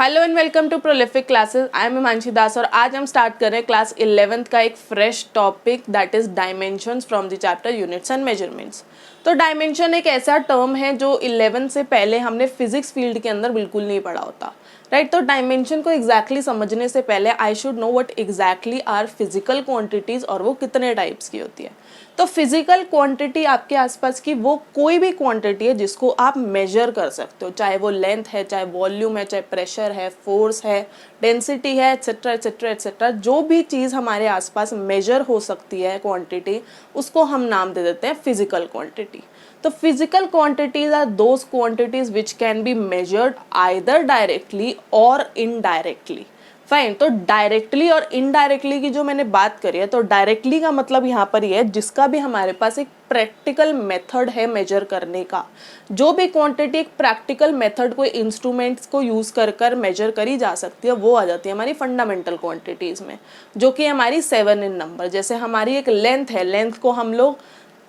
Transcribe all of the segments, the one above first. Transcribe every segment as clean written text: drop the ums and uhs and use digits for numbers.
Hello and welcome to prolific classes. I am Himanshi Das और आज हम स्टार्ट कर रहे हैं क्लास 11th का एक fresh topic that is dimensions from the chapter units and measurements. तो डायमेंशन एक ऐसा टर्म है जो 11 से पहले हमने फिजिक्स फील्ड के अंदर बिल्कुल नहीं पढ़ा होता, राइट। तो डायमेंशन को एग्जैक्टली समझने से पहले I should know what exactly are physical quantities और वो कितने टाइप्स की होती है। तो फिजिकल क्वांटिटी आपके आसपास की वो कोई भी क्वांटिटी है जिसको आप मेजर कर सकते हो, चाहे वो लेंथ है, चाहे वॉल्यूम है, चाहे प्रेशर है, फोर्स है, डेंसिटी है, एट्सेट्रा एट्सेट्रा एट्सेट्रा। जो भी चीज़ हमारे आसपास मेजर हो सकती है क्वांटिटी, उसको हम नाम दे देते हैं फिजिकल क्वांटिटी। तो physical quantities are those quantities which can be measured either directly और इनडायरेक्टली। फाइन। तो डायरेक्टली और इनडायरेक्टली की जो मैंने बात करी है, तो डायरेक्टली का मतलब यहाँ पर ये है जिसका भी हमारे पास एक प्रैक्टिकल मेथड है मेजर करने का। जो भी क्वांटिटी एक प्रैक्टिकल मेथड को इंस्ट्रूमेंट्स को यूज़ कर कर मेजर करी जा सकती है, वो आ जाती है हमारी फंडामेंटल क्वांटिटीज़ में, जो कि हमारी 7 इन नंबर। जैसे हमारी एक लेंथ है, लेंथ को हम लोग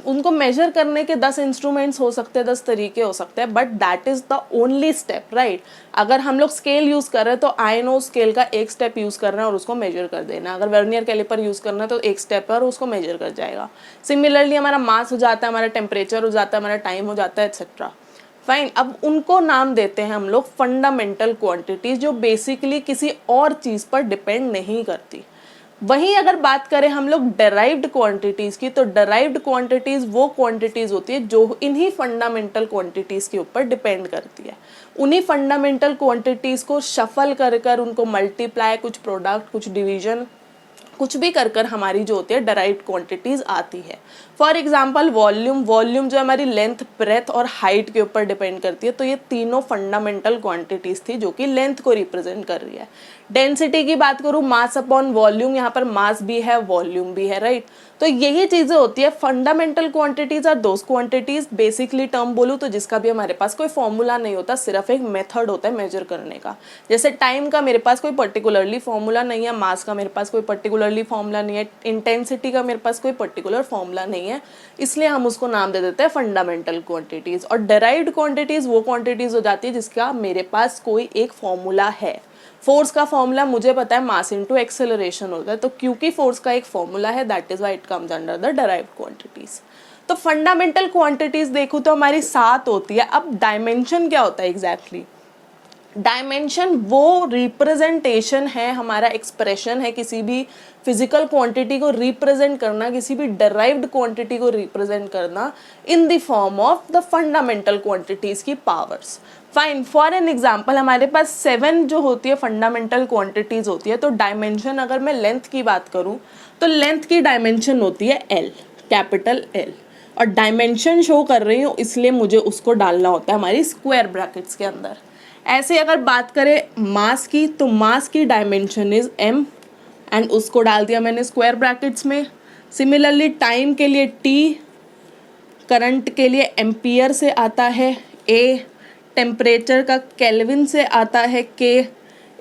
उनको मेजर करने के 10 इंस्ट्रूमेंट्स हो सकते हैं, 10 तरीके हो सकते हैं, but that is the only step, right. अगर हम लोग स्केल यूज़ कर रहे हैं तो आई नो स्केल का एक स्टेप यूज़ करना है और उसको मेजर कर देना। अगर वर्नियर कैलिपर यूज़ करना है तो एक स्टेप है और उसको मेजर कर जाएगा। सिमिलरली हमारा मास हो जाता है, हमारा टेम्परेचर हो जाता है, हमारा टाइम हो जाता है, एक्सेट्रा। फाइन। अब उनको नाम देते हैं हम लोग फंडामेंटल क्वांटिटीज, जो बेसिकली किसी और चीज़ पर डिपेंड नहीं करती। वहीं अगर बात करें हम लोग डेराइव्ड क्वांटिटीज की, तो डेराइव्ड क्वांटिटीज वो क्वांटिटीज होती है जो इन्हीं फंडामेंटल क्वांटिटीज के ऊपर डिपेंड करती है। उन्हीं फंडामेंटल क्वांटिटीज को शफल कर कर उनको मल्टीप्लाई, कुछ प्रोडक्ट, कुछ डिवीजन, कुछ भी कर कर हमारी जो होती है डेराइव्ड क्वांटिटीज आती है। फॉर एग्जांपल वॉल्यूम, वॉल्यूम जो हमारी लेंथ, ब्रेथ और हाइट के ऊपर डिपेंड करती है। तो ये तीनों फंडामेंटल क्वांटिटीज थी जो कि लेंथ को रिप्रेजेंट कर रही है। डेंसिटी की बात करूँ, मास अपॉन वॉल्यूम, यहाँ पर मास भी है, वॉल्यूम भी है, राइट। तो यही चीज़ें होती है फंडामेंटल क्वांटिटीज और दोज क्वांटिटीज। बेसिकली टर्म बोलूँ तो जिसका भी हमारे पास कोई फॉर्मूला नहीं होता, सिर्फ एक मेथड होता है मेजर करने का। जैसे टाइम का मेरे पास कोई पर्टिकुलरली फॉर्मूला नहीं है, मास का मेरे पास कोई पर्टिकुलरली फॉर्मूला नहीं है, इंटेंसिटी का मेरे पास कोई पर्टिकुलर फॉर्मूला नहीं है, इसलिए हम उसको नाम दे देते हैं फंडामेंटल क्वांटिटीज। और डेराइव्ड क्वांटिटीज वो क्वांटिटीज हो जाती है जिसका मेरे पास कोई एक फॉर्मूला है। फोर्स का फॉर्मूला मुझे पता है, मास इनटू एक्सेलरेशन होता है, तो क्योंकि फोर्स का एक फॉर्मूला है, that is why it comes under the derived quantities. तो फंडामेंटल क्वांटिटीज देखो तो हमारी 7 होती है। अब डायमेंशन क्या होता है एग्जैक्टली? डायमेंशन वो रिप्रेजेंटेशन है, हमारा एक्सप्रेशन है किसी भी फिजिकल क्वांटिटी को रिप्रेजेंट करना, किसी भी डेराइव्ड क्वांटिटी को रिप्रेजेंट करना in the form of the fundamental quantities की powers. Fine. For an example हमारे पास 7 जो होती है फंडामेंटल क्वांटिटीज होती है। तो डायमेंशन अगर मैं लेंथ की बात करूँ तो लेंथ की डायमेंशन होती है L, कैपिटल L। और डायमेंशन शो कर रही हूँ इसलिए मुझे उसको डालना होता है हमारी स्क्वायर ब्रैकेट्स के अंदर। ऐसे अगर बात करें मास की, तो मास की डायमेंशन इज M एंड उसको डाल दिया मैंने स्क्वायर ब्रैकेट्स में। सिमिलरली टाइम के लिए T, करंट के लिए एम्पियर से आता है A, टेम्परेचर का केल्विन से आता है K,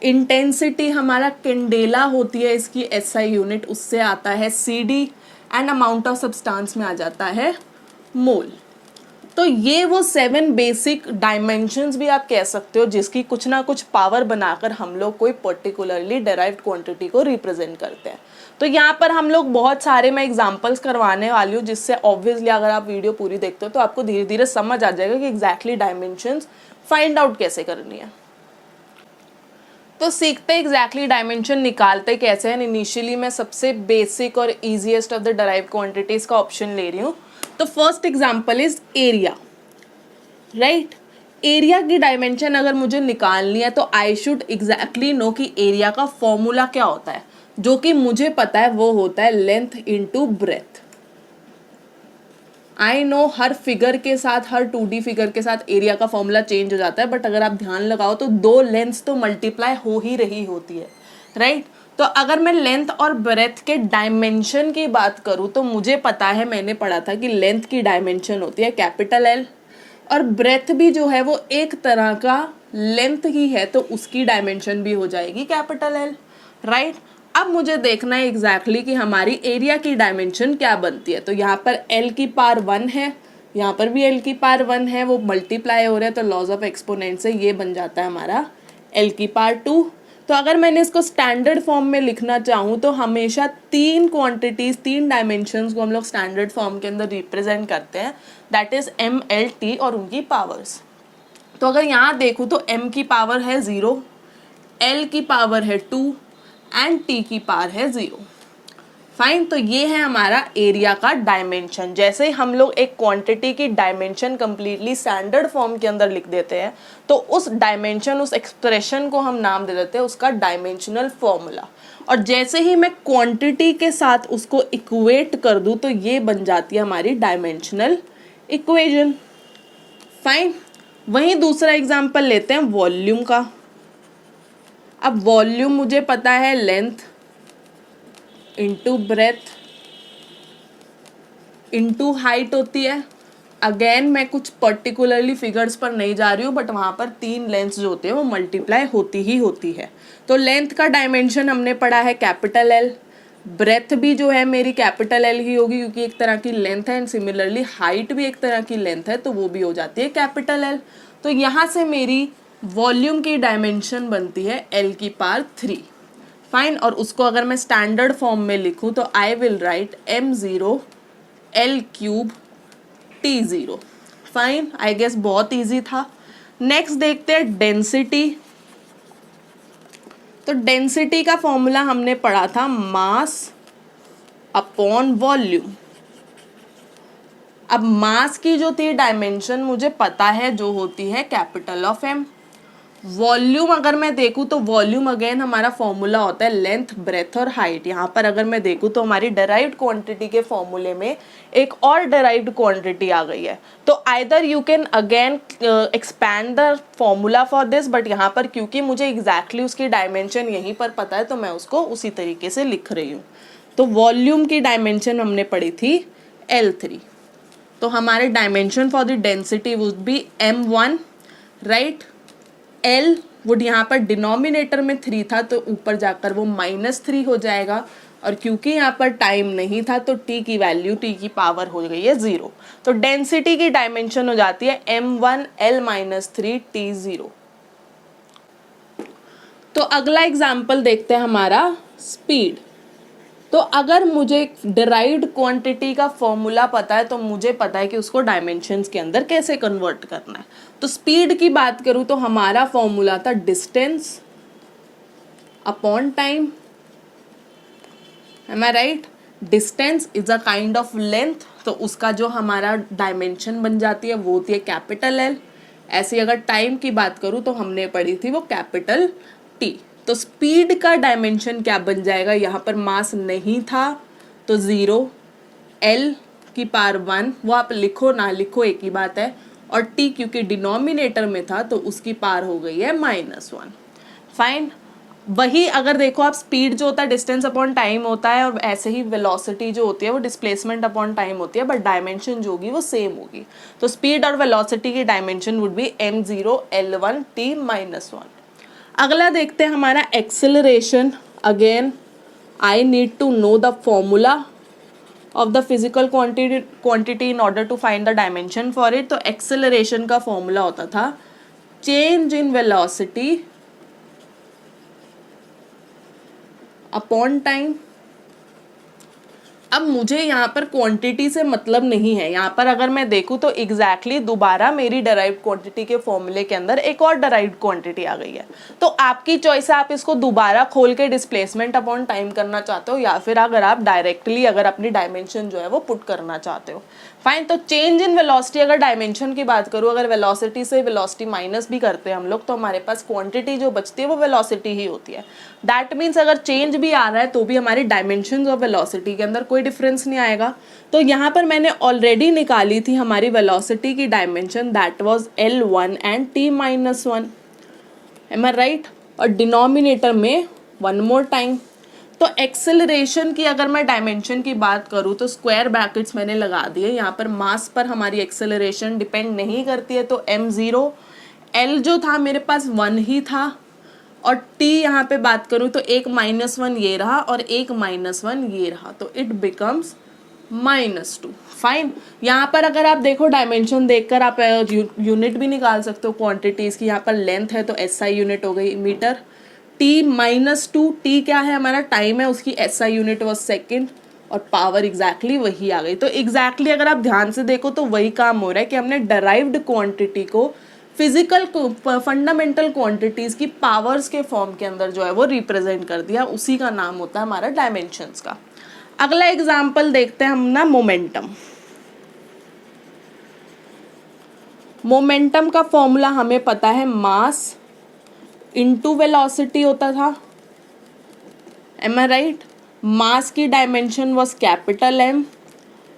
इंटेंसिटी हमारा कैंडेला होती है इसकी SI यूनिट, उससे आता है CD, and amount of substance में आ जाता है मोल। तो ये वो 7 बेसिक डायमेंशंस भी आप कह सकते हो जिसकी कुछ ना कुछ पावर बनाकर हम लोग कोई पर्टिकुलरली डेराइव्ड क्वांटिटी को रिप्रेजेंट करते हैं। तो यहाँ पर हम लोग बहुत सारे मैं एग्जांपल्स करवाने वाली हूँ, जिससे ऑब्वियसली अगर आप वीडियो पूरी देखते हो तो आपको धीरे धीरे समझ आ जाएगा कि एग्जैक्टली डायमेंशंस फाइंड आउट कैसे करनी है। तो सीखते एग्जैक्टली डायमेंशन निकालते कैसे हैं। इनिशियली मैं सबसे बेसिक और easiest of the derived quantities का ऑप्शन ले रही हूँ। तो first example is area, right. Area की डायमेंशन अगर मुझे निकालनी है तो आई शुड एग्जैक्टली नो कि एरिया का फॉर्मूला क्या होता है। जो कि मुझे पता है वो होता है length into breadth. I know her figure के साथ, हर 2D फिगर के साथ एरिया का फॉर्मूला चेंज हो जाता है, बट अगर आप ध्यान लगाओ तो दो लेंथ्स तो मल्टीप्लाई हो ही रही होती है, राइट। तो अगर मैं लेंथ और ब्रेथ के डायमेंशन की बात करूँ तो मुझे पता है, मैंने पढ़ा था कि लेंथ की डायमेंशन होती है कैपिटल L और ब्रेथ भी जो है वो एक तरह का लेंथ ही है, तो उसकी डायमेंशन भी हो जाएगी कैपिटल L, राइट। अब मुझे देखना है एग्जैक्टली कि हमारी एरिया की डायमेंशन क्या बनती है। तो यहाँ पर L की पावर 1 है, यहाँ पर भी L की पावर 1 है, वो मल्टीप्लाई हो रहा है, तो लॉज ऑफ एक्सपोनेंट से ये बन जाता है हमारा एल की पावर 2। तो अगर मैंने इसको स्टैंडर्ड फॉर्म में लिखना चाहूँ तो हमेशा 3 क्वांटिटीज़ 3 डायमेंशंस को हम लोग स्टैंडर्ड फॉर्म के अंदर रिप्रेजेंट करते हैं, that is M L T और उनकी पावर्स। तो अगर यहाँ देखूँ तो m की पावर है 0, l की पावर है 2 एंड t की पावर है 0। फाइन, तो ये है हमारा एरिया का डायमेंशन। जैसे ही हम लोग एक क्वांटिटी की डायमेंशन कंप्लीटली स्टैंडर्ड फॉर्म के अंदर लिख देते हैं तो उस डायमेंशन, उस एक्सप्रेशन को हम नाम दे देते हैं उसका डायमेंशनल फॉर्मूला। और जैसे ही मैं क्वांटिटी के साथ उसको इक्वेट कर दूं तो ये बन जाती है हमारी डायमेंशनल इक्वेशन। फाइन, वहीं दूसरा एग्जाम्पल लेते हैं वॉल्यूम का। अब वॉल्यूम मुझे पता है length into breadth into height होती है। अगेन मैं कुछ पर्टिकुलरली फिगर्स पर नहीं जा रही हूँ, बट वहाँ पर 3 लेंथ्स जो होते हैं वो मल्टीप्लाई होती ही होती है। तो लेंथ का डायमेंशन हमने पढ़ा है कैपिटल एल, ब्रेथ भी जो है मेरी कैपिटल एल ही होगी क्योंकि एक तरह की लेंथ है, एंड सिमिलरली हाइट भी एक तरह की लेंथ है तो वो भी हो जाती है कैपिटल एल। तो यहाँ से मेरी वॉल्यूम की डायमेंशन बनती है एल की पावर 3। फाइन, और उसको अगर मैं स्टैंडर्ड फॉर्म में लिखूं तो I will write m0 l cube t0। Fine, I guess बहुत इजी था। नेक्स्ट देखते हैं डेंसिटी। तो डेंसिटी का फॉर्मूला हमने पढ़ा था मास अपॉन वॉल्यूम। अब मास की जो थी डायमेंशन मुझे पता है जो होती है कैपिटल ऑफ एम। वॉल्यूम अगर मैं देखूँ तो वॉल्यूम अगेन हमारा फॉर्मूला होता है लेंथ ब्रेथ और हाइट। यहाँ पर अगर मैं देखूँ तो हमारी डेराइव्ड क्वांटिटी के फॉर्मूले में एक और डेराइव्ड क्वांटिटी आ गई है। तो either you can again expand the formula for this, but यहाँ पर क्योंकि मुझे एग्जैक्टली उसकी डायमेंशन यहीं पर पता है तो मैं उसको उसी तरीके से लिख रही हूँ। तो वॉल्यूम की डायमेंशन हमने पढ़ी थी L3। तो हमारे dimension for the density would be m1, right. L would यहाँ पर डिनोमिनेटर में 3 था तो ऊपर जाकर वो -3 हो जाएगा, और क्योंकि यहाँ पर टाइम नहीं था तो t की वैल्यू t की पावर हो गई है 0। तो डेंसिटी की डायमेंशन हो जाती है m1 L-3 t0। तो अगला एग्जाम्पल देखते हैं हमारा स्पीड। तो अगर मुझे डिराइव्ड क्वांटिटी का फॉर्मूला पता है तो मुझे पता है कि उसको डायमेंशंस के अंदर कैसे कन्वर्ट करना है। तो स्पीड की बात करूँ तो हमारा फॉर्मूला था distance upon time. Am I right? Distance is a kind of length, तो उसका जो हमारा डायमेंशन बन जाती है वो होती है कैपिटल एल। ऐसी अगर टाइम की बात करूँ तो हमने पढ़ी थी वो कैपिटल टी। तो स्पीड का डायमेंशन क्या बन जाएगा, यहाँ पर मास नहीं था तो 0, L की पावर 1 वो आप लिखो ना लिखो एक ही बात है, और T क्योंकि डिनोमिनेटर में था तो उसकी पावर हो गई है -1। फाइन, वही अगर देखो आप स्पीड जो होता है डिस्टेंस अपॉन टाइम होता है, और ऐसे ही वेलोसिटी जो होती है वो डिस्प्लेसमेंट अपॉन टाइम होती है, बट डायमेंशन जो होगी वो सेम होगी। तो स्पीड और वेलोसिटी की dimension would B m0 L1 T -1। अगला देखते हैं हमारा acceleration. Again I need to know the formula of the physical quantity in order to find the dimension for it. तो एक्सेलरेशन का फॉर्मूला होता था change in velocity upon time. अब मुझे यहाँ पर क्वांटिटी से मतलब नहीं है, यहाँ पर अगर मैं देखूँ तो एग्जैक्टली दोबारा मेरी डेराइव्ड क्वांटिटी के फॉर्मूले के अंदर एक और डेराइव्ड क्वांटिटी आ गई है। तो आपकी चॉइस है, आप इसको दोबारा खोल के डिस्प्लेसमेंट अपॉन टाइम करना चाहते हो, या फिर अगर आप डायरेक्टली अगर अपनी डायमेंशन जो है वो पुट करना चाहते हो। फाइन, तो चेंज इन वेलोसिटी, अगर डायमेंशन की बात करूँ, अगर वेलोसिटी से वेलोसिटी माइनस भी करते हैं हम लोग तो हमारे पास क्वांटिटी जो बचती है वो वेलोसिटी ही होती है। दैट मीन्स अगर चेंज भी आ रहा है तो भी हमारी डायमेंशन और वेलोसिटी के अंदर कोई डिफरेंस नहीं आएगा। तो यहाँ पर मैंने ऑलरेडी निकाली थी हमारी वेलोसिटी की dimension, that was L1 and T-1। Am I right? और डिनोमिनेटर में वन मोर टाइम। तो एक्सेलरेशन की अगर मैं डायमेंशन की बात करूँ तो स्क्वायर ब्रैकेट्स मैंने लगा दिए। यहाँ पर मास पर हमारी एक्सेलरेशन डिपेंड नहीं करती है, तो m0 L जो था मेरे पास 1 ही था, और T यहाँ पे बात करूँ तो एक -1 ये रहा और एक -1 ये रहा, तो इट बिकम्स -2। फाइन, यहाँ पर अगर आप देखो डायमेंशन देखकर आप यूनिट भी निकाल सकते हो क्वांटिटीज़ की। यहाँ पर लेंथ है तो SI यूनिट हो गई मीटर। T-2, T क्या है हमारा टाइम है, उसकी SI यूनिट वॉज सेकेंड, और पावर एग्जैक्टली वही आ गई। तो एग्जैक्टली अगर आप ध्यान से देखो तो वही काम हो रहा है कि हमने डराइव्ड क्वांटिटी को फिजिकल फंडामेंटल क्वांटिटीज़ की पावर्स के फॉर्म के अंदर जो है वो रिप्रेजेंट कर दिया, उसी का नाम होता है हमारा डायमेंशंस का। अगला एग्जाम्पल देखते हैं हम ना, मोमेंटम। मोमेंटम का फॉर्मूला हमें पता है, मास इनटू वेलोसिटी होता था, एम आई राइट। मास की dimension was capital M,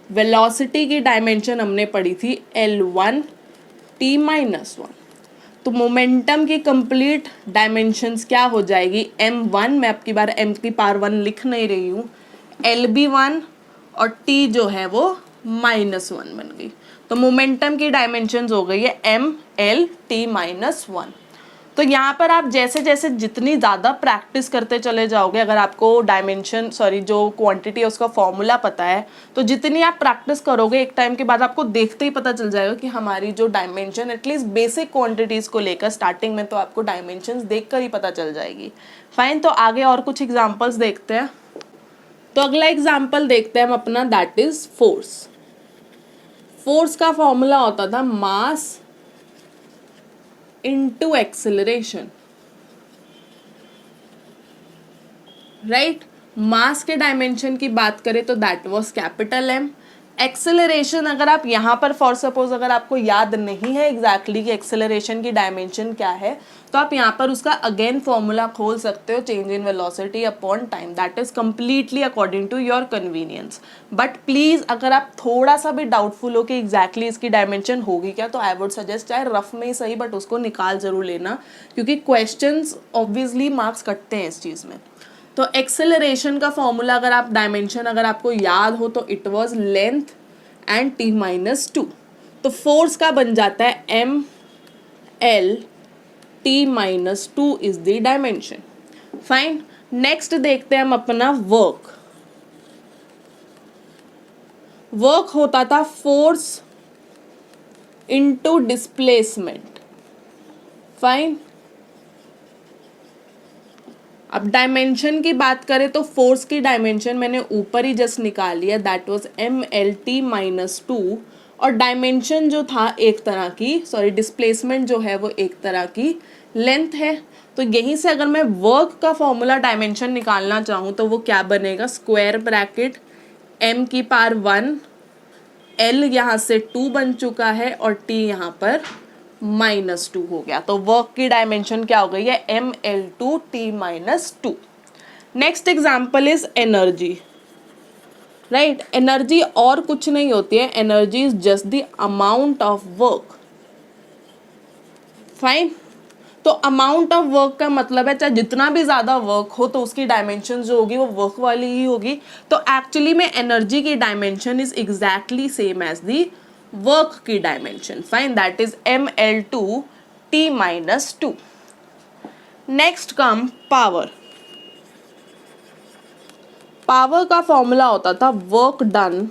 velocity की डायमेंशन हमने पढ़ी थी L1 T-1। तो मोमेंटम की कंप्लीट डायमेंशंस क्या हो जाएगी, M1, मैं आपकी बार M की पावर 1 लिख नहीं रही हूँ, LB1, और T जो है वो -1 बन गई। तो मोमेंटम की डायमेंशंस हो गई है MLT-1। तो यहाँ पर आप जैसे जैसे जितनी ज़्यादा प्रैक्टिस करते चले जाओगे, अगर आपको जो क्वांटिटी है उसका फॉर्मूला पता है, तो जितनी आप प्रैक्टिस करोगे एक टाइम के बाद आपको देखते ही पता चल जाएगा कि हमारी जो डायमेंशन एटलीस्ट बेसिक क्वांटिटीज़ को लेकर, स्टार्टिंग में तो आपको डायमेंशंस देखकर ही पता चल जाएगी। फाइन, तो आगे और कुछ एग्जाम्पल्स देखते हैं। तो अगला एग्जाम्पल देखते हैं हम अपना, दैट इज फोर्स। फोर्स का फॉर्मूला होता था मास इनटू एक्सेलरेशन, राइट। मास के डायमेंशन की बात करें तो that was capital M। Acceleration अगर आप यहाँ पर फॉर सपोज अगर आपको याद नहीं है एग्जैक्टली कि एक्सेलरेशन की डायमेंशन क्या है, तो आप यहाँ पर उसका अगेन फॉर्मूला खोल सकते हो, change in velocity upon time, that is completely according to your convenience. But please अगर आप थोड़ा सा भी डाउटफुल हो कि एग्जैक्टली इसकी डायमेंशन होगी क्या, तो आई वुड सजेस्ट चाहे रफ में ही सही बट उसको निकाल जरूर लेना, क्योंकि क्वेश्चंस ऑब्वियसली मार्क्स कटते हैं इस चीज़ में। तो एक्सेलरेशन का फॉर्मूला अगर आप डायमेंशन अगर आपको याद हो तो it was length and T-2। तो फोर्स का बन जाता है ML T-2 is the dimension. Fine, next देखते हैं हम अपना वर्क। वर्क होता था फोर्स इनटू डिस्प्लेसमेंट। फाइन, अब डायमेंशन की बात करें तो फोर्स की डायमेंशन मैंने ऊपर ही जस्ट निकाल लिया, दैट वाज MLT-2, और डायमेंशन जो था एक तरह की, डिस्प्लेसमेंट जो है वो एक तरह की लेंथ है। तो यहीं से अगर मैं वर्क का फॉर्मूला डायमेंशन निकालना चाहूँ तो वो क्या बनेगा, स्क्वायर ब्रैकेट M की पावर 1, L यहाँ से 2 बन चुका है और T यहाँ पर -2 हो गया। तो वर्क की डायमेंशन क्या हो गई है, ML2T-2। Next example is energy, right. Energy और कुछ नहीं होती है, energy is just the amount of work. Fine, तो अमाउंट ऑफ वर्क का मतलब है चाहे जितना भी ज़्यादा वर्क हो तो उसकी डायमेंशन जो होगी वो वर्क वाली ही होगी। तो एक्चुअली में एनर्जी की dimension is exactly same as the work की dimension. Fine, that is ML2T-2। Next come power. Power का फॉर्मूला होता था वर्क डन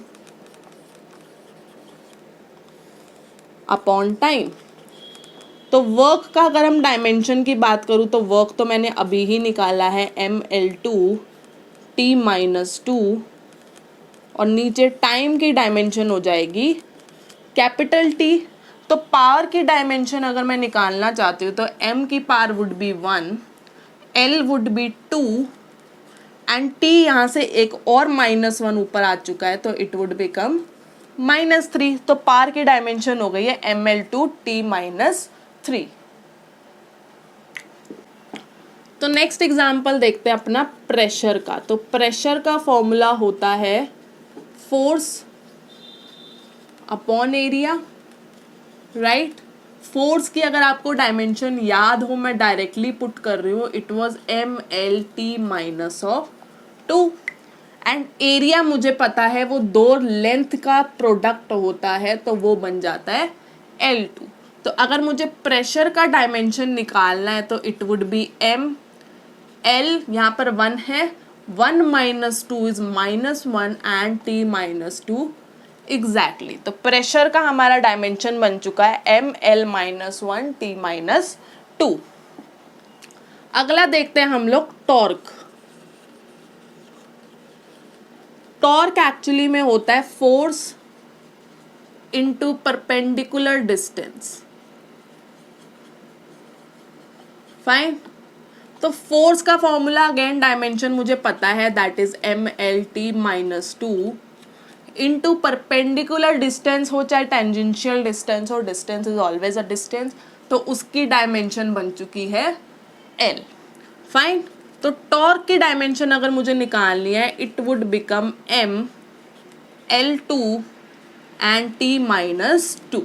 अपॉन टाइम। तो वर्क का अगर हम डायमेंशन की बात करूँ तो वर्क तो मैंने अभी ही निकाला है ML2T-2, और नीचे टाइम की डायमेंशन हो जाएगी कैपिटल T। तो पावर की डायमेंशन अगर मैं निकालना चाहती हूँ तो M की power would be 1, L would be 2, and T यहाँ से एक और -1 ऊपर आ चुका है तो इट वुड बिकम -3। तो पावर की डायमेंशन हो गई है ML2T-3। तो नेक्स्ट एग्जाम्पल देखते हैं अपना प्रेशर का। तो प्रेशर का फॉर्मूला होता है force upon area, right. Force की अगर आपको डायमेंशन याद हो, मैं डायरेक्टली पुट कर रही हूँ, it was MLT-2, and area मुझे पता है वो दो लेंथ का प्रोडक्ट होता है तो वो बन जाता है L2। तो अगर मुझे प्रेशर का डायमेंशन निकालना है तो it would be M, L यहाँ पर 1 है 1 minus two is -1 and t minus two exactly. तो प्रेशर का हमारा डायमेंशन बन चुका है ml -1 t माइनस टू। अगला देखते हैं हम लोग टॉर्क। टॉर्क एक्चुअली में होता है force into perpendicular distance. Fine. तो फोर्स का फॉर्मूला अगेन डायमेंशन मुझे पता है, that is mlt minus two into perpendicular distance हो चाहे टेंजेंशियल डिस्टेंस हो, distance is always a distance, तो उसकी डायमेंशन बन चुकी है l। फाइन। तो टॉर्क की डायमेंशन अगर मुझे निकालनी है, it would become m l2 and t minus two.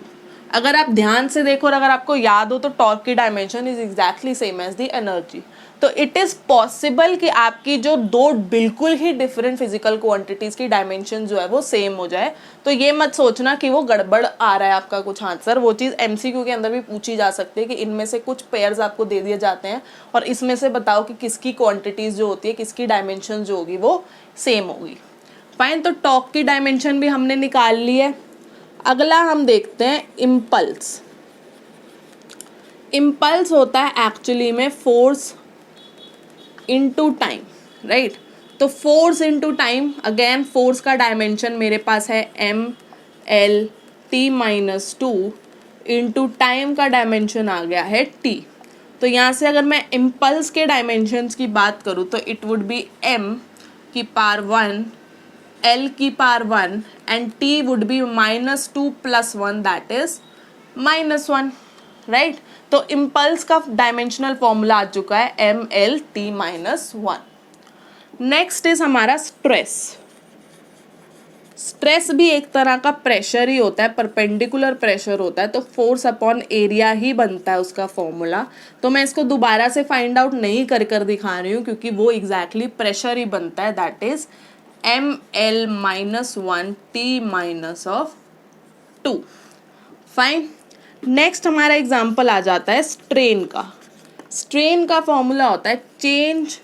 अगर आप ध्यान से देखो और अगर आपको याद हो तो टॉर्क की dimension is exactly same as the energy. तो इट इज पॉसिबल कि आपकी जो दो बिल्कुल ही डिफरेंट फिजिकल क्वांटिटीज की डायमेंशन जो है वो सेम हो जाए। तो ये मत सोचना कि वो गड़बड़ आ रहा है आपका कुछ आंसर, वो चीज़ एमसीक्यू के अंदर भी पूछी जा सकती है कि इनमें से कुछ पेयर्स आपको दे दिए जाते हैं और इसमें से बताओ कि किसकी क्वांटिटीज जो होती है, किसकी डायमेंशन जो होगी वो सेम होगी। फाइन। तो टॉर्क की डायमेंशन भी हमने निकाल ली है। अगला हम देखते हैं इम्पल्स। इम्पल्स होता है एक्चुअली में फोर्स इनटू टाइम, राइट। तो force into time, again force का डायमेंशन मेरे पास है ml minus two into time का डायमेंशन आ गया है t। तो यहाँ से अगर मैं इम्पल्स के डायमेंशंस की बात करूँ तो इट वुड बी m की पावर 1 l की power 1 and t would be -2 + 1 that is -1, right. तो इम्पल्स का डायमेंशनल फॉर्मूला आ चुका है mlt माइनस 1। नेक्स्ट इज हमारा स्ट्रेस। स्ट्रेस भी एक तरह का प्रेशर ही होता है, परपेंडिकुलर प्रेशर होता है, तो फोर्स अपॉन एरिया ही बनता है उसका फॉर्मूला। तो मैं इसको दोबारा से फाइंड आउट नहीं कर दिखा रही हूँ क्योंकि वो एग्जैक्टली प्रेशर ही बनता है, that is ml minus 1 t minus of 2। Fine. Next हमारा एग्जाम्पल आ जाता है स्ट्रेन का। स्ट्रेन का फॉर्मूला होता है change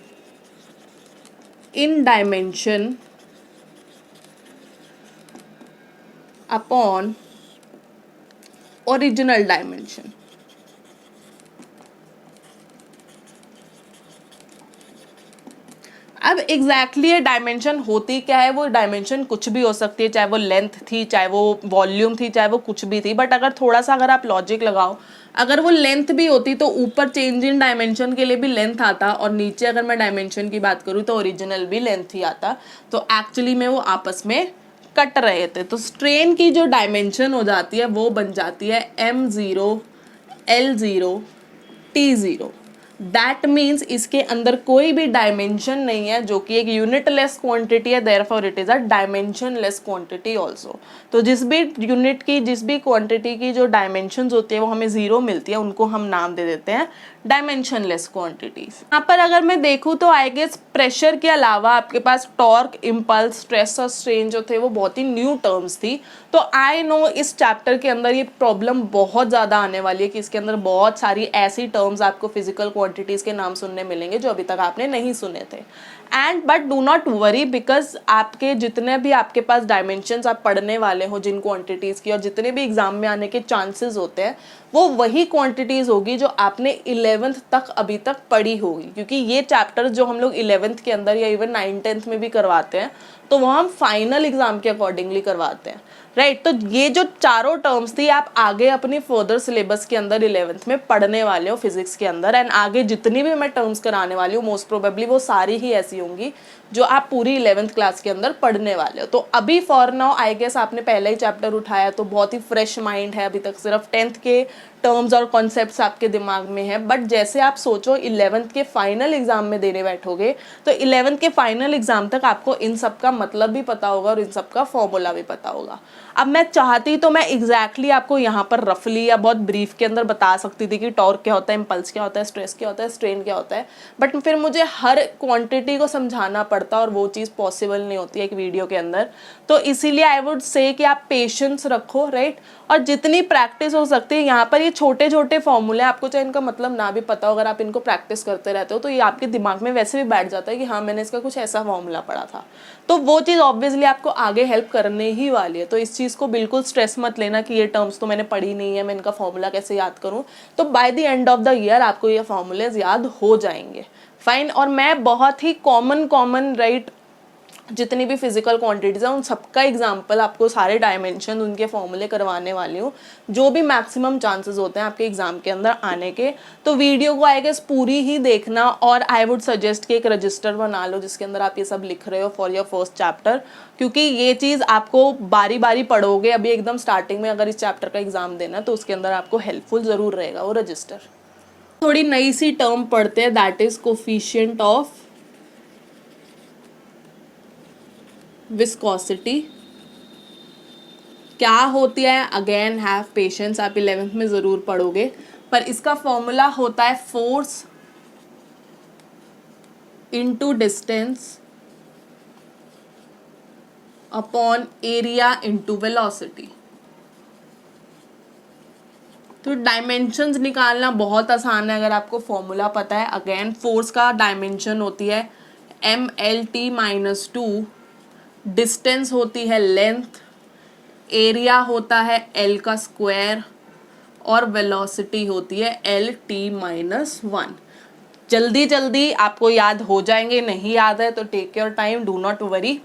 in dimension upon original dimension. अब एग्जैक्टली ये डायमेंशन होती क्या है, वो डायमेंशन कुछ भी हो सकती है, चाहे वो लेंथ थी, चाहे वो वॉल्यूम थी, चाहे वो कुछ भी थी। बट अगर थोड़ा सा अगर आप लॉजिक लगाओ, अगर वो लेंथ भी होती तो ऊपर चेंज इन डायमेंशन के लिए भी लेंथ आता और नीचे अगर मैं डायमेंशन की बात करूँ तो ओरिजिनल भी लेंथ ही आता। तो एक्चुअली में वो आपस में कट रहे थे। तो स्ट्रेन की जो डायमेंशन हो जाती है वो बन जाती है m0 l0 t0। That means इसके अंदर कोई भी डायमेंशन नहीं है, जो कि एक यूनिटलेस क्वांटिटी है, therefore it is a dimensionless quantity also. तो जिस भी यूनिट की, जिस भी क्वांटिटी की जो डायमेंशंस होती है वो हमें जीरो मिलती है, उनको हम नाम दे देते हैं डायमेंशनलेस क्वांटिटीज। यहाँ पर अगर मैं देखूँ तो आई गेस प्रेशर के अलावा आपके पास टॉर्क, इम्पल्स, स्ट्रेस और स्ट्रेन जो थे वो बहुत ही न्यू टर्म्स थी। तो आई नो इस चैप्टर के अंदर ये प्रॉब्लम बहुत ज़्यादा आने वाली है कि इसके अंदर बहुत सारी ऐसी टर्म्स आपको फिजिकल क्वांटिटीज़ के नाम सुनने मिलेंगे जो अभी तक आपने नहीं सुने थे। And but do not worry, because आपके जितने भी आपके पास डायमेंशंस आप पढ़ने वाले हो जिन क्वांटिटीज़ की, और जितने भी एग्जाम में आने के चांसेस होते हैं, वो वही क्वांटिटीज़ होगी जो आपने 11th तक अभी तक पढ़ी होगी। क्योंकि ये चैप्टर जो हम लोग 11th के अंदर या इवन 9th-10th में भी करवाते हैं तो वो हम फाइनल एग्जाम के अकॉर्डिंगली करवाते हैं, राइट। तो ये जो चारों टर्म्स थी आप आगे अपनी फर्दर सिलेबस के अंदर 11th में पढ़ने वाले हो फिजिक्स के अंदर। एंड आगे जितनी भी मैं टर्म्स कराने वाली हूँ मोस्ट प्रोबेबली वो सारी ही ऐसी होंगी जो आप पूरी 11th क्लास के अंदर पढ़ने वाले हो। तो अभी फॉर नाउ आई गेस आपने पहला ही चैप्टर उठाया तो बहुत ही फ्रेश माइंड है, अभी तक सिर्फ 10th के टर्म्स और कॉन्सेप्ट्स आपके दिमाग में है। बट जैसे आप सोचो 11th के फाइनल एग्जाम में देने बैठोगे तो 11th के फाइनल एग्जाम तक आपको इन सब का मतलब भी पता होगा और इन सब का फॉर्मूला भी पता होगा। अब मैं चाहती तो मैं एग्जैक्टली आपको यहाँ पर रफली या बहुत ब्रीफ के अंदर बता सकती थी कि टॉर्क क्या होता है, इम्पल्स क्या होता है, स्ट्रेस क्या होता है, स्ट्रेन क्या होता है, बट फिर मुझे हर क्वांटिटी को समझाना पड़ता पड़ता और वो चीज़ पॉसिबल नहीं होती है एक वीडियो के अंदर। तो इसीलिए आई वुड से कि आप पेशेंस रखो, राइट, और जितनी प्रैक्टिस हो सकती है। यहाँ पर ये छोटे छोटे फॉर्मूले, आपको चाहे इनका मतलब ना भी पता हो, अगर आप इनको प्रैक्टिस करते रहते हो तो ये आपके दिमाग में वैसे भी बैठ जाता है कि हाँ मैंने इसका कुछ ऐसा फॉर्मूला पढ़ा था। तो वो चीज़ ऑब्वियसली आपको आगे हेल्प करने ही वाली है। तो इस चीज़ को बिल्कुल स्ट्रेस मत लेना कि ये टर्म्स तो मैंने पढ़ी नहीं है, मैं इनका फॉर्मूला कैसे याद करूँ। तो by the end of the year आपको ये फॉर्मूलेज याद हो जाएंगे, फाइन। और मैं बहुत ही कॉमन राइट जितनी भी फिजिकल क्वांटिटीज है उन सबका एग्जाम्पल आपको सारे डायमेंशन उनके फॉर्मूले करवाने वाली हूँ, जो भी मैक्सिमम चांसेस होते हैं आपके एग्जाम के अंदर आने के। तो वीडियो को आई गेस पूरी ही देखना, और आई वुड सजेस्ट कि एक रजिस्टर बना लो जिसके अंदर आप ये सब लिख रहे हो फॉर योर फर्स्ट चैप्टर, क्योंकि ये चीज़ आपको बारी बारी पढ़ोगे। अभी एकदम स्टार्टिंग में अगर इस चैप्टर का एग्जाम देना तो उसके अंदर आपको हेल्पफुल ज़रूर रहेगा वो रजिस्टर। थोड़ी नई सी टर्म पढ़ते हैं, that is coefficient of viscosity. क्या होती है, अगेन हैव पेशेंस, आप 11th में ज़रूर पढ़ोगे। पर इसका फॉर्मूला होता है force into distance upon area into velocity. तो डायमेंशंस निकालना बहुत आसान है अगर आपको फॉर्मूला पता है। अगेन फोर्स का डायमेंशन होती है MLT-2, डिस्टेंस होती है लेंथ, एरिया होता है L का स्क्वायर, और वेलोसिटी होती है LT-1। जल्दी जल्दी आपको याद हो जाएंगे, नहीं याद है तो take your time, do not worry,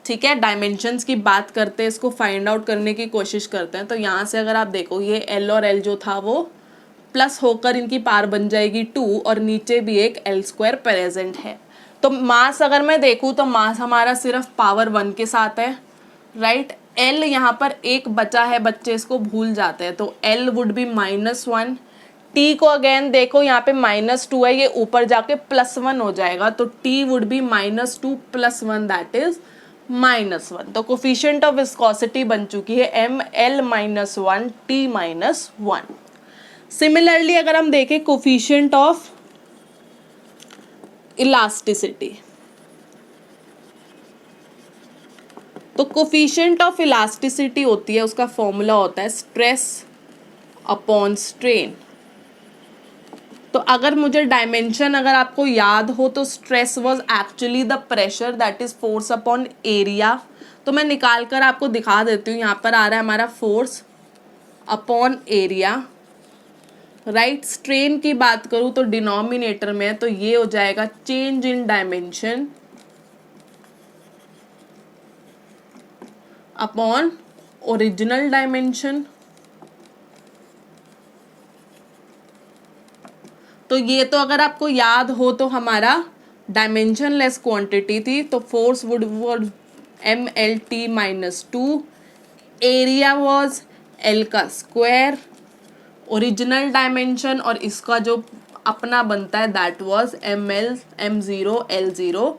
ठीक है। डायमेंशंस की बात करते हैं, इसको फाइंड आउट करने की कोशिश करते हैं। तो यहाँ से अगर आप देखो ये L और L जो था वो प्लस होकर इनकी पार बन जाएगी 2, और नीचे भी एक L² प्रेजेंट है। तो मास अगर मैं देखूँ तो मास हमारा सिर्फ पावर 1 के साथ है, राइट। L यहाँ पर एक बचा है, बच्चे इसको भूल जाते हैं, तो L वुड बी -1। T को अगेन देखो यहाँ पे -2 है, ये ऊपर जाके +1 हो जाएगा, तो T would be -2 + 1, that is -1। तो कोफिशिएंट ऑफ विस्कोसिटी बन चुकी है ML-1 T-1। सिमिलरली अगर हम देखें कोफिशिएंट ऑफ इलास्टिसिटी, तो कोफिशिएंट ऑफ इलास्टिसिटी होती है, उसका फॉर्मूला होता है स्ट्रेस अपॉन स्ट्रेन। तो अगर मुझे डायमेंशन अगर आपको याद हो तो stress was actually the pressure, that is force upon area. तो मैं निकाल कर आपको दिखा देती हूँ, यहाँ पर आ रहा है हमारा force upon area, right. Strain की बात करूँ तो डिनोमिनेटर में, तो ये हो जाएगा change in dimension upon original dimension. तो ये तो अगर आपको याद हो तो हमारा डायमेंशन लेस क्वांटिटी थी, तो force would MLT-2, area was L का स्क्वायर, ओरिजिनल डायमेंशन और इसका जो अपना बनता है that was M0 L0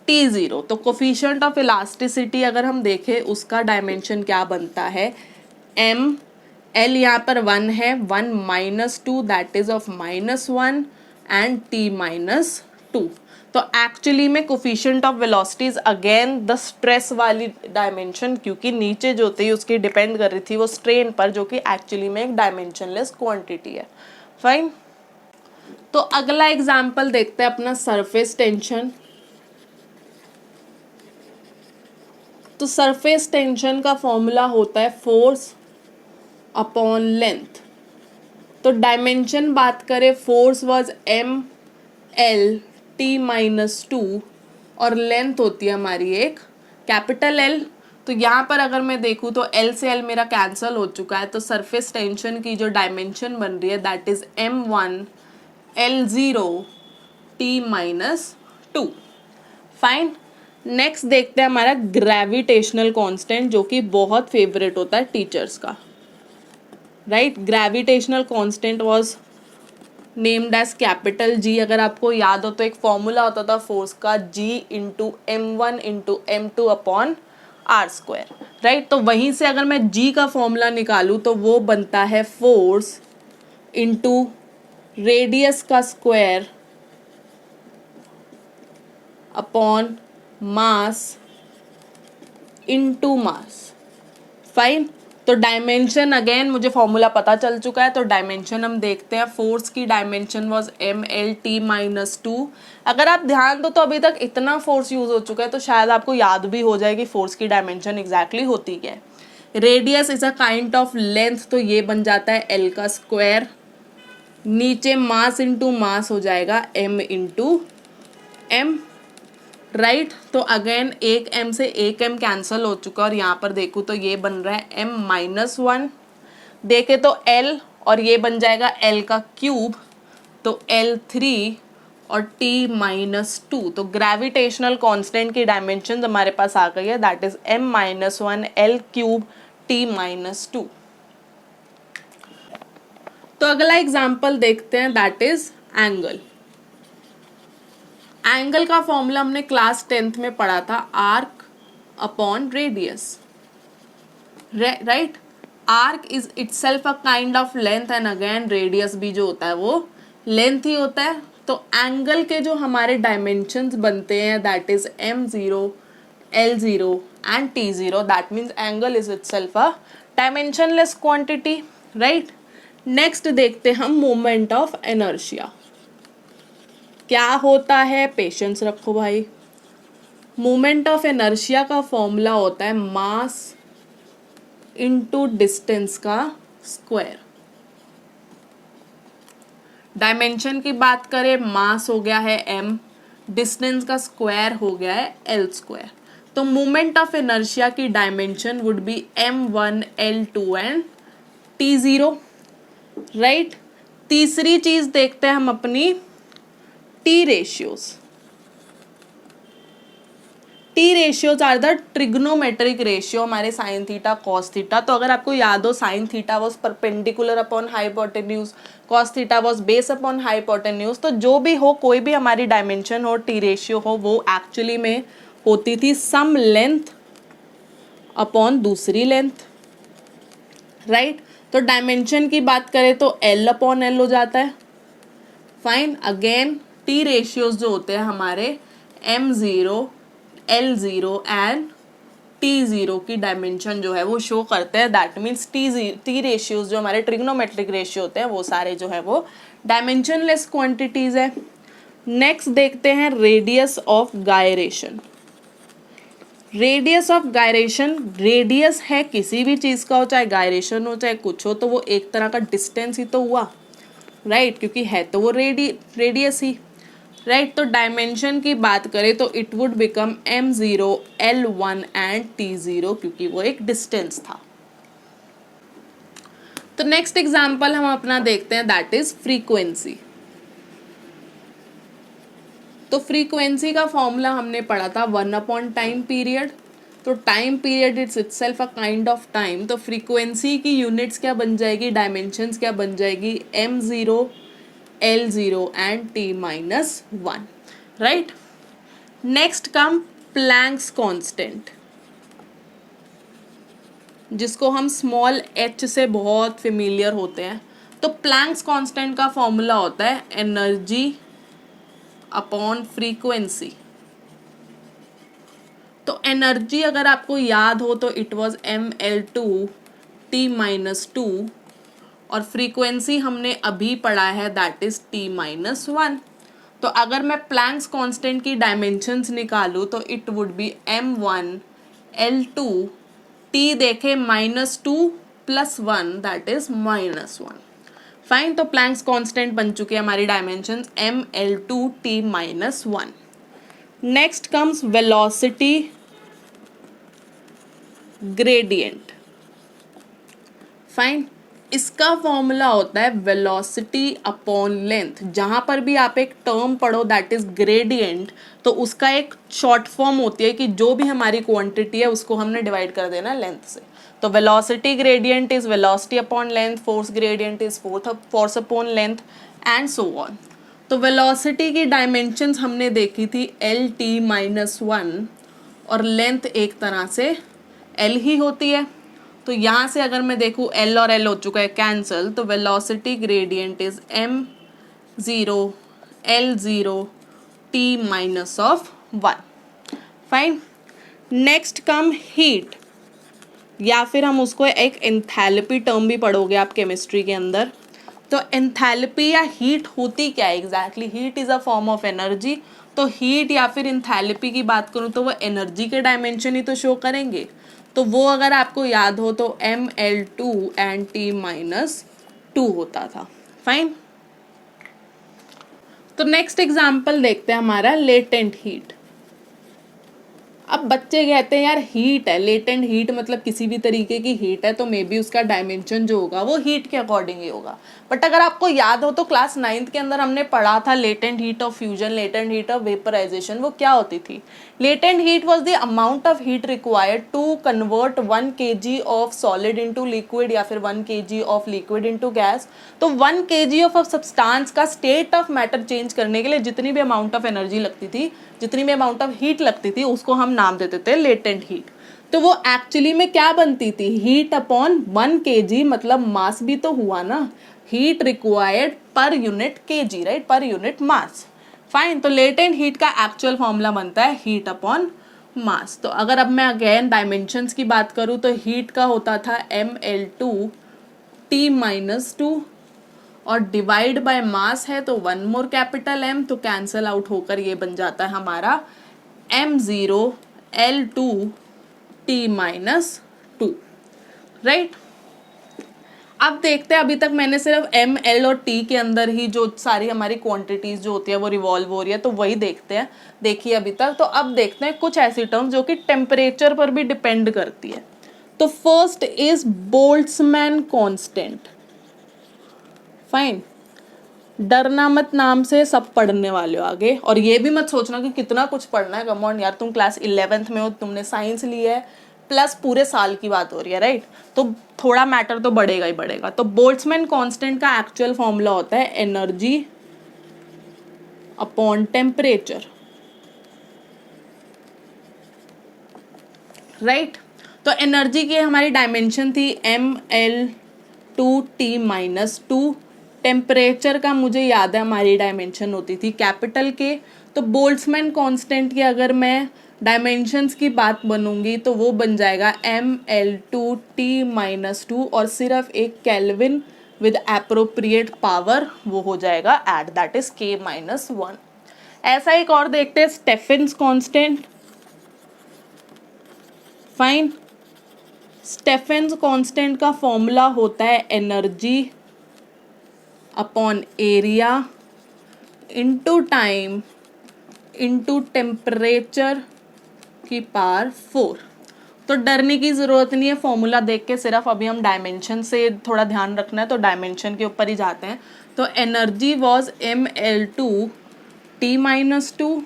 T0। तो कोफिशिएंट ऑफ इलास्टिसिटी अगर हम देखें उसका डायमेंशन क्या बनता है, L यहाँ पर 1 है, 1 - 2 that is of -1 and T-2। तो एक्चुअली में coefficient of velocity is again the stress वाली डायमेंशन, क्योंकि नीचे जो थी उसकी डिपेंड कर रही थी वो स्ट्रेन पर, जो कि एक्चुअली में एक डायमेंशनलेस क्वांटिटी है, फाइन। तो अगला एग्जाम्पल देखते हैं अपना सरफेस टेंशन। तो सरफेस टेंशन का फॉर्मूला होता है फोर्स अपॉन लेंथ। तो डायमेंशन बात करें, फोर्स वाज MLT-2 और लेंथ होती है हमारी एक कैपिटल L। तो यहाँ पर अगर मैं देखूँ तो L से L मेरा कैंसिल हो चुका है, तो सरफेस टेंशन की जो डायमेंशन बन रही है that is M1 L0 T-2, fine. Next देखते हैं हमारा ग्रेविटेशनल कांस्टेंट, जो कि बहुत फेवरेट होता है टीचर्स का, right. Gravitational constant was named as capital G। अगर आपको याद हो तो एक फॉर्मूला होता था फोर्स का G × M1 × M2 upon R², right. तो वहीं से अगर मैं G का फॉर्मूला निकालूँ तो वो बनता है फोर्स इंटू रेडियस का square upon mass into mass. Fine, तो डायमेंशन अगेन मुझे फॉर्मूला पता चल चुका है, तो डायमेंशन हम देखते हैं। फोर्स की डायमेंशन वाज mlt-2। अगर आप ध्यान दो तो अभी तक इतना फोर्स यूज हो चुका है तो शायद आपको याद भी हो जाए कि फोर्स की डायमेंशन एग्जैक्टली होती क्या है। Radius is a kind of length, तो ये बन जाता है l का स्क्वायर। नीचे मास इंटू मास हो जाएगा m इंटू एम, राइट। तो अगेन एक m से एक m कैंसिल हो चुका और यहाँ पर देखूँ तो ये बन रहा है m-1। देखे तो l और ये बन जाएगा l का क्यूब, तो L3 और T-2। तो ग्रेविटेशनल कांस्टेंट की डायमेंशन हमारे पास आ गई है, that is m-1 L3 T-2। तो अगला एग्जाम्पल देखते हैं, दैट इज एंगल। एंगल का फॉर्मूला हमने क्लास 10th में पढ़ा था, arc upon radius, right. Arc is itself a kind of length and again radius भी जो होता है वो लेंथ ही होता है। तो एंगल के जो हमारे डायमेंशंस बनते हैं that is m0, L0 and T0, that means angle is itself a dimensionless quantity, right. Next देखते हैं हम मोमेंट ऑफ इनर्शिया। क्या होता है, पेशेंस रखो भाई। मोमेंट ऑफ इनर्शिया का फॉर्मूला होता है मास इनटू डिस्टेंस का स्क्वायर। डायमेंशन की बात करें, मास हो गया है m, डिस्टेंस का स्क्वायर हो गया है l स्क्वायर। तो मोमेंट ऑफ इनर्शिया की dimension would be m1, L2 and T0, right. तीसरी चीज देखते हैं हम अपनी T ratios. T ratios are the trigonometric ratio हमारे साइन थीटा कॉस थीटा। तो अगर आपको याद हो, sine theta was perpendicular upon hypotenuse, cos theta was base upon hypotenuse. तो जो भी हो, कोई भी हमारी डायमेंशन हो, टी रेशियो हो, वो एक्चुअली में होती थी सम लेंथ अपॉन दूसरी लेंथ, राइट। तो डायमेंशन की बात करें तो एल अपॉन एल हो जाता है। फाइन, अगेन टी रेशियोज जो होते हैं हमारे m0, L0 एंड T0 की डायमेंशन जो है वो शो करते हैं, दैट मीन्स टी रेशियोज जो हमारे ट्रिग्नोमेट्रिक रेशियो होते हैं वो सारे जो है वो डायमेंशनलेस क्वांटिटीज है। नेक्स्ट देखते हैं radius of gyration. Radius of gyration, radius है किसी भी चीज का हो, चाहे गायरेशन हो चाहे कुछ हो, तो वो एक तरह का डिस्टेंस ही तो हुआ, राइट, क्योंकि है तो वो रेडियस ही, राइट। तो डायमेंशन की बात करें तो it would become m0, L1 and T0, क्योंकि वो एक डिस्टेंस था। तो नेक्स्ट एग्जांपल हम अपना देखते हैं, दैट इज फ्रीक्वेंसी। तो फ्रीक्वेंसी का फॉर्मूला हमने पढ़ा था 1 अपॉन टाइम पीरियड। तो time period it's itself a kind of time. तो फ्रीक्वेंसी की यूनिट्स क्या बन जाएगी, डायमेंशंस क्या बन जाएगी, m0, L0 and T-1, right. Next come Planck's constant, जिसको हम स्मॉल h से बहुत फेमिलियर होते हैं। तो प्लैंक्स कांस्टेंट का फॉर्मूला होता है एनर्जी अपॉन फ्रीक्वेंसी। तो एनर्जी अगर आपको याद हो तो इट वाज mL2 T-2 और फ्रीक्वेंसी हमने अभी पढ़ा है दैट इज T-1। तो अगर मैं प्लैंक्स कांस्टेंट की डायमेंशंस निकालूं तो it would be m1, L2, T देखे -2 + 1 दैट इज -1। फाइन, तो प्लैंक्स कांस्टेंट बन चुके हैं हमारी dimensions mL2 T-1। Next comes velocity gradient. Fine, इसका फॉर्मूला होता है वेलोसिटी अपॉन लेंथ। जहां पर भी आप एक टर्म पढ़ो दैट इज ग्रेडियंट, तो उसका एक शॉर्ट फॉर्म होती है कि जो भी हमारी क्वांटिटी है उसको हमने डिवाइड कर देना लेंथ से। तो velocity gradient is velocity upon length, force gradient is force upon length and so on. तो वेलोसिटी की डायमेंशंस हमने देखी थी L-T-1 और लेंथ एक तरह से L ही होती है। तो यहाँ से अगर मैं देखूँ L और L हो चुका है कैंसल, तो velocity gradient is m0, L0, T-1। Fine. Next come heat, या फिर हम उसको एक एंथैल्पी टर्म भी पढ़ोगे आप केमिस्ट्री के अंदर। तो एंथैल्पी या हीट होती क्या है exactly? Heat is a form of energy. तो हीट या फिर एंथैल्पी की बात करूँ तो वो एनर्जी के डायमेंशन ही तो शो करेंगे। तो वो अगर आपको याद हो तो Ml2 एंड T-2 होता था। फाइन। तो नेक्स्ट एग्जाम्पल देखते हैं हमारा लेटेंट हीट। अब बच्चे कहते हैं यार हीट है, लेटेंट हीट मतलब किसी भी तरीके की हीट है, तो मे बी उसका डायमेंशन जो होगा वो हीट के अकॉर्डिंग ही होगा। बट अगर आपको याद हो तो क्लास 9th के अंदर हमने पढ़ा था latent heat of fusion, latent heat of vaporization. वो क्या होती थी? Latent heat was the amount of heat required to convert 1 kg of solid into liquid या फिर 1 kg of liquid into gas. तो 1 kg ऑफ सब्सटेंस का state of matter change करने के लिए जितनी भी अमाउंट ऑफ एनर्जी लगती थी, जितनी भी अमाउंट ऑफ हीट लगती थी, उसको हम नाम देते थे लेटेंट हीट। तो वो एक्चुअली में क्या बनती थी? हीट अपॉन 1 kg, मतलब मास भी तो हुआ ना, heat required per unit kg, right, per unit mass. Fine. तो लेटेंट हीट का एक्चुअल फॉर्मूला बनता है हीट अपॉन मास। तो अगर अब मैं अगेन डायमेंशंस की बात करूँ तो हीट का होता था Ml2 T-2 और डिवाइड बाय मास है तो 1 मोर कैपिटल M, तो कैंसल आउट होकर ये बन जाता है हमारा M0 L2 T-2, राइट। अब देखते हैं, अभी तक मैंने सिर्फ M, L और T के अंदर ही जो सारी हमारी क्वांटिटीज जो होती है वो रिवॉल्व हो रही है, तो वही देखते हैं, देखिए अभी तक। तो अब देखते हैं कुछ ऐसी टर्म्स जो कि टेम्परेचर पर भी डिपेंड करती है। तो first is Boltzmann constant. Fine. डरना मत नाम से सब पढ़ने वाले हो आगे, और ये भी मत सोचना कि कितना कुछ पढ़ना है। कम ऑन यार, तुम क्लास 11th में हो, तुमने साइंस ली है, प्लस पूरे साल की बात हो रही है, राइट। तो थोड़ा मैटर तो बढ़ेगा ही बढ़ेगा। तो बोल्ट्जमैन कांस्टेंट का एक्चुअल फॉर्मूला होता है एनर्जी अपॉन टेम्परेचर, राइट। तो एनर्जी की हमारी डायमेंशन थी Ml2T-2। टेम्परेचर का मुझे याद है हमारी डायमेंशन होती थी कैपिटल के। तो बोल्ट्जमैन कांस्टेंट की अगर मैं डायमेंशंस की बात बनूंगी तो वो बन जाएगा Ml2T-2 और सिर्फ एक केल्विन विद एप्रोप्रिएट पावर वो हो जाएगा एट, दैट इज K-1। ऐसा एक और देखते हैं, Stephen's constant. Fine. Stephen's constant का फॉर्मूला होता है energy upon area into time into temperature की पावर 4। तो डरने की ज़रूरत नहीं है फॉर्मूला देख के, सिर्फ अभी हम डायमेंशन से थोड़ा ध्यान रखना है, तो डायमेंशन के ऊपर ही जाते हैं। तो एनर्जी वॉज Ml2T-2,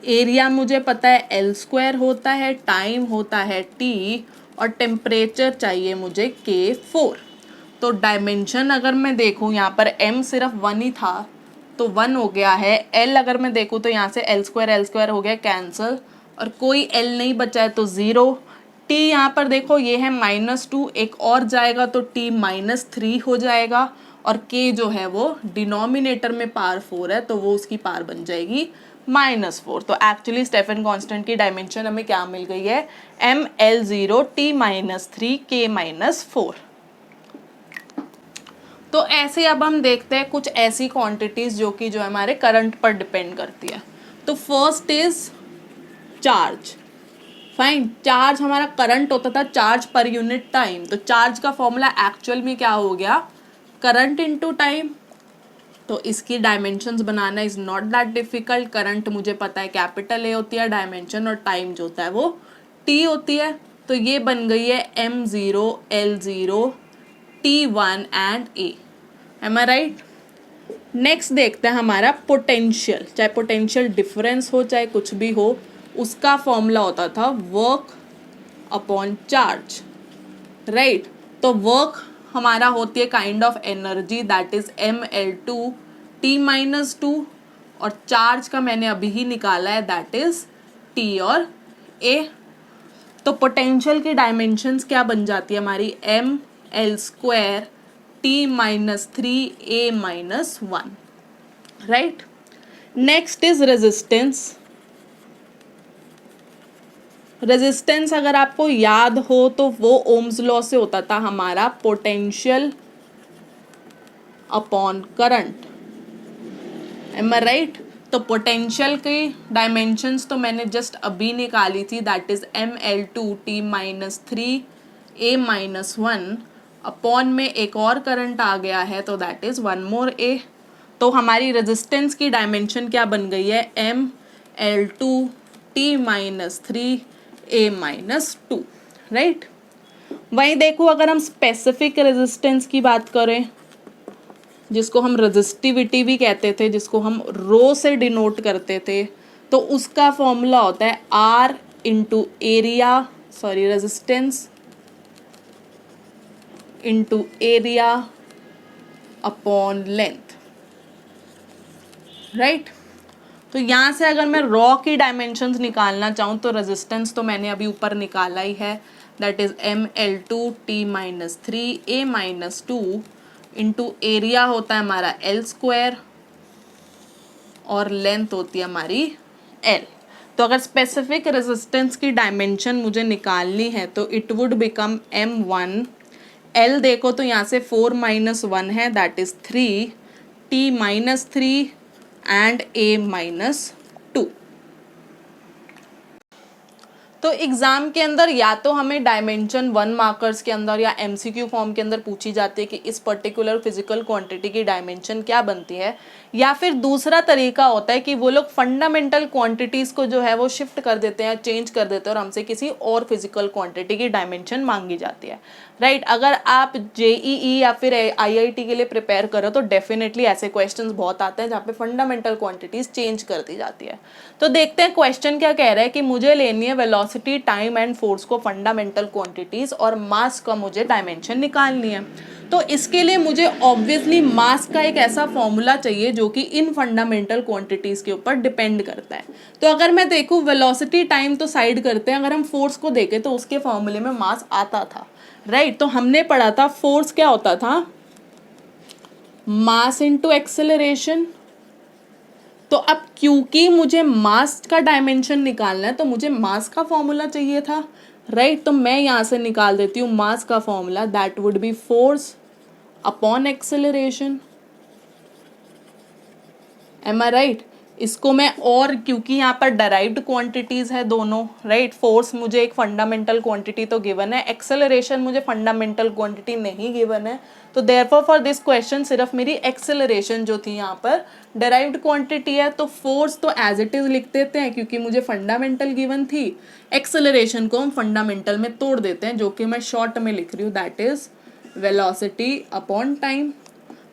एरिया मुझे पता है L² होता है, टाइम होता है T और टेम्परेचर चाहिए मुझे K4। तो डायमेंशन अगर मैं देखूँ यहाँ पर M सिर्फ 1 ही था तो 1 हो गया है। L अगर मैं देखूँ तो यहाँ से L² हो गया कैंसल और कोई L नहीं बचा है तो 0। T यहाँ पर देखो ये है -2, एक और जाएगा तो T -3 हो जाएगा और K जो है वो डिनोमिनेटर में पावर 4 है तो वो उसकी पावर बन जाएगी -4। तो एक्चुअली स्टेफन कांस्टेंट की डायमेंशन हमें क्या मिल गई है? Ml0 T-3 K-4। तो ऐसे अब हम देखते हैं कुछ ऐसी क्वांटिटीज जो कि जो हमारे करंट पर डिपेंड करती है। तो first is charge. Fine. Charge हमारा करंट होता था, चार्ज पर यूनिट टाइम। तो चार्ज का फॉर्मूला एक्चुअल में क्या हो गया? Current into time. तो इसकी dimensions banana is not that difficult. Current मुझे पता है कैपिटल ए होती है डायमेंशन और टाइम जो होता है वो टी होती है। तो ये बन गई है M0 L0 T1 and A. Am I right? Next देखते हैं हमारा पोटेंशियल। चाहे पोटेंशियल डिफरेंस हो चाहे कुछ भी हो, उसका फॉर्मूला होता था वर्क अपॉन चार्ज, राइट। तो वर्क हमारा होती है kind of energy, that is Ml2T-2 और चार्ज का मैंने अभी ही निकाला है, दैट इज T और A। तो पोटेंशियल की डायमेंशंस क्या बन जाती है हमारी? ML² T-3 A-1, right. Next is resistance. Resistance अगर आपको याद हो तो वो ओम्स लॉ से होता था हमारा potential upon current, M I right. तो पोटेंशियल की डायमेंशंस तो मैंने जस्ट अभी निकाली थी, दैट इज mL2t-3a-1 अपॉन में एक और करंट आ गया है तो दैट इज 1 more a। तो हमारी रेजिस्टेंस की डायमेंशन क्या बन गई है, mL2t-3a-2, राइट। वहीं देखो अगर हम स्पेसिफिक रेजिस्टेंस की बात करें, जिसको हम रेजिस्टिविटी भी कहते थे, जिसको हम रो से डिनोट करते थे, तो उसका फॉर्मूला होता है R into area, sorry resistance into area upon length, right. तो यहाँ से अगर मैं रॉ की डायमेंशंस निकालना चाहूँ तो रेजिस्टेंस तो मैंने अभी ऊपर निकाला ही है, that is mL2t-3a-2 into area होता है हमारा L² और लेंथ होती है हमारी L। तो अगर स्पेसिफिक रेजिस्टेंस की डायमेंशन मुझे निकालनी है तो it would become M1, L देखो तो यहाँ से 4 - 1 है, that is 3, t-3 and a-2। तो एग्जाम के अंदर या तो हमें डायमेंशन 1 मार्कर्स के अंदर या एमसीक्यू फॉर्म के अंदर पूछी जाती है कि इस पर्टिकुलर फिजिकल क्वांटिटी की डायमेंशन क्या बनती है, या फिर दूसरा तरीका होता है कि वो लोग फंडामेंटल क्वांटिटीज को जो है वो शिफ्ट कर देते हैं, चेंज कर देते हैं और हमसे किसी और फिजिकल क्वांटिटी की डायमेंशन मांगी जाती है, राइट। अगर आप जेईई या फिर आईआईटी के लिए प्रिपेयर करो तो डेफिनेटली ऐसे क्वेश्चंस बहुत आते हैं जहाँ पे फंडामेंटल क्वांटिटीज चेंज कर दी जाती है। तो देखते हैं क्वेश्चन क्या कह रहा है कि मुझे लेनी है वेलोसिटी, टाइम एंड फोर्स को फंडामेंटल क्वांटिटीज और मास का मुझे डायमेंशन निकालनी है। तो इसके लिए मुझे ऑब्वियसली मास का एक ऐसा फॉर्मूला चाहिए जो कि इन फंडामेंटल क्वांटिटीज के ऊपर डिपेंड करता है। तो अगर मैं देखूं वेलोसिटी टाइम तो साइड करते हैं, अगर हम फोर्स को देखें तो उसके फॉर्मूले में मास आता था, राइट। तो हमने पढ़ा था फोर्स क्या होता था, मास इनटू एक्सेलरेशन। तो अब क्योंकि मुझे मास का डायमेंशन निकालना है तो मुझे मास का फॉर्मूला चाहिए था, राइट। तो मैं यहाँ से निकाल देती हूँ मास का formula, that would be force upon acceleration, am I right. इसको मैं और क्योंकि यहाँ पर डराइव्ड क्वांटिटीज है दोनों, राइट। फोर्स मुझे एक फंडामेंटल क्वांटिटी तो गिवन है, एक्सेलरेशन मुझे फंडामेंटल क्वांटिटी नहीं गिवन है, तो देयरफॉर फॉर दिस क्वेश्चन सिर्फ मेरी एक्सेलरेशन जो थी यहाँ पर डराइव्ड क्वांटिटी है। तो फोर्स तो एज इट इज लिख देते हैं क्योंकि मुझे फंडामेंटल गिवन थी, एक्सेलरेशन को हम फंडामेंटल में तोड़ देते हैं जो कि मैं शॉर्ट में लिख रही हूँ, that is velocity upon time.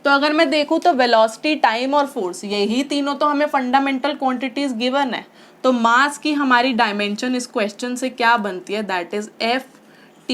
तो अगर मैं देखूँ तो वेलोसिटी, टाइम और फोर्स यही तीनों तो हमें फंडामेंटल क्वांटिटीज गिवन है। तो मास की हमारी डायमेंशन इस क्वेश्चन से क्या बनती है, that is F, T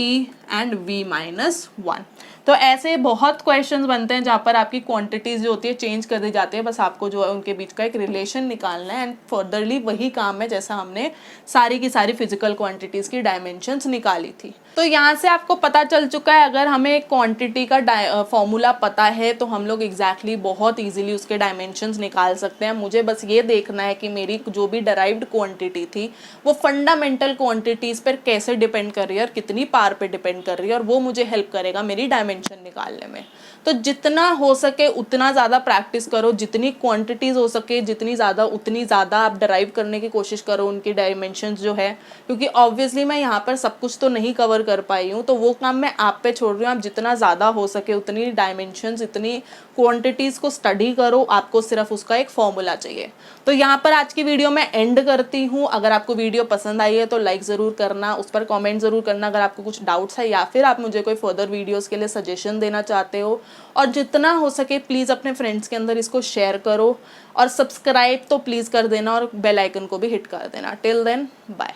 and V-1। तो ऐसे बहुत क्वेश्चंस बनते हैं जहाँ पर आपकी क्वांटिटीज जो होती है चेंज कर दी जाती है, बस आपको जो है उनके बीच का एक रिलेशन निकालना है एंड फर्दरली वही काम है जैसा हमने सारी की सारी फिजिकल क्वांटिटीज की डायमेंशंस निकाली थी। तो यहाँ से आपको पता चल चुका है अगर हमें एक क्वांटिटी का फॉर्मूला पता है तो हम लोग एग्जैक्टली बहुत ईजिली उसके डायमेंशंस निकाल सकते हैं। मुझे बस ये देखना है कि मेरी जो भी डराइव्ड क्वांटिटी थी वो फंडामेंटल क्वांटिटीज पर कैसे डिपेंड कर रही है और कितनी पावर पे डिपेंड कर रही है, और वो मुझे हेल्प करेगा मेरी डायमेंशन निकालने में। तो जितना हो सके उतना ज़्यादा प्रैक्टिस करो, जितनी क्वांटिटीज़ हो सके जितनी ज़्यादा उतनी ज़्यादा आप डराइव करने की कोशिश करो उनकी डायमेंशंस जो है, क्योंकि ऑब्वियसली मैं यहाँ पर सब कुछ तो नहीं कवर कर पाई हूँ, तो वो काम मैं आप पे छोड़ रही हूँ। आप जितना ज़्यादा हो सके उतनी डायमेंशंस, इतनी क्वांटिटीज़ को स्टडी करो, आपको सिर्फ उसका एक फॉर्मूला चाहिए। तो यहाँ पर आज की वीडियो मैं एंड करती हूँ। अगर आपको वीडियो पसंद आई है तो लाइक ज़रूर करना, उस पर कमेंट ज़रूर करना अगर आपको कुछ डाउट्स है या फिर आप मुझे कोई फर्दर वीडियोस के लिए सजेशन देना चाहते हो, और जितना हो सके प्लीज़ अपने फ्रेंड्स के अंदर इसको शेयर करो, और सब्सक्राइब तो प्लीज़ कर देना और बेल आइकन को भी हिट कर देना। Till then bye.